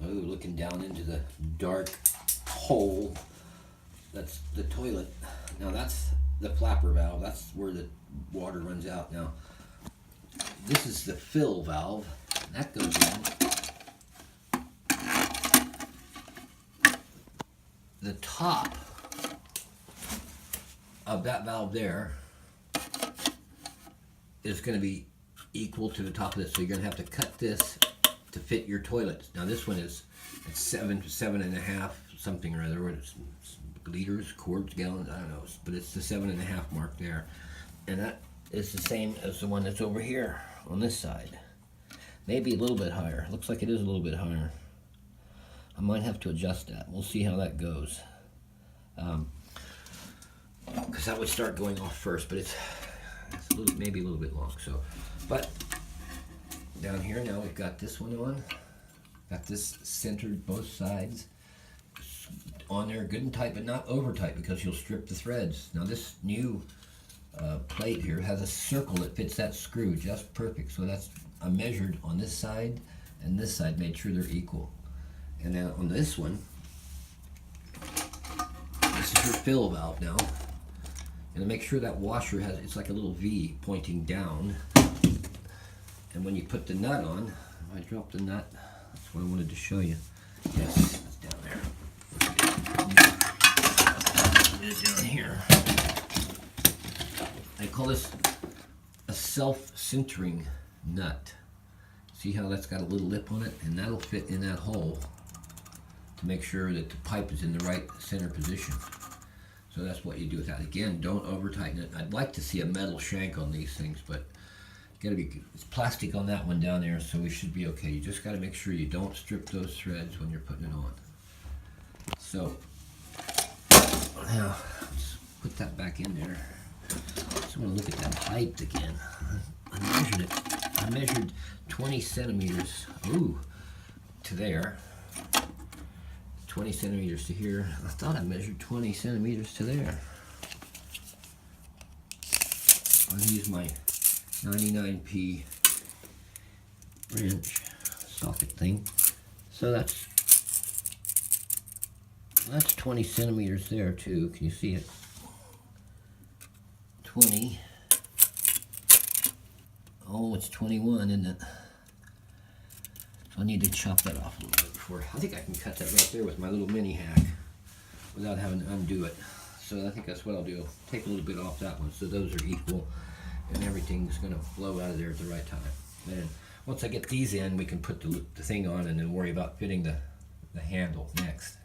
Oh, looking down into the dark hole. That's the toilet. Now that's the flapper valve. That's where the water runs out. Now this is the fill valve. That goes in. The top of that valve there is going to be equal to the top of this. So you're going to have to cut this to fit your toilet. Now this one is it's 7.5 something or other. It's liters, quarts, gallons, I don't know, but it's the 7.5 mark there, and that is the same as the one that's over here on this side. Maybe a little bit higher. Looks like it is a little bit higher. I might have to adjust that. We'll see how that goes. Because that would start going off first, but it's maybe a little bit long. So, but down here now we've got this one on. Got this centered both sides on there, good and tight, but not over tight because you'll strip the threads. Now this new plate here has a circle that fits that screw just perfect. So that's I measured on this side and this side, made sure they're equal. And then on this one, this is your fill valve now. And to make sure that washer has, it's like a little V pointing down. And when you put the nut on, if I drop the nut, that's what I wanted to show you. Yes, it's down there. It is down here. I call this a self-centering nut. See how that's got a little lip on it? And that'll fit in that hole to make sure that the pipe is in the right center position. So that's what you do with that. Again, don't over tighten it. I'd like to see a metal shank on these things, but it's plastic on that one down there, so we should be okay. You just got to make sure you don't strip those threads when you're putting it on. So now let's put that back in there. I just want to look at that height again. I measured it. I measured 20 centimeters. Ooh, to there. 20 centimeters to here. I thought I measured 20 centimeters to there. I'll use my 99p wrench socket thing. So that's 20 centimeters there too. Can you see it? 20. Oh, it's 21, isn't it? So I need to chop that off a little bit before. I think I can cut that right there with my little mini hack without having to undo it. So I think that's what I'll do. Take a little bit off that one so those are equal and everything's going to flow out of there at the right time. And once I get these in, we can put the thing on and then worry about fitting the handle next.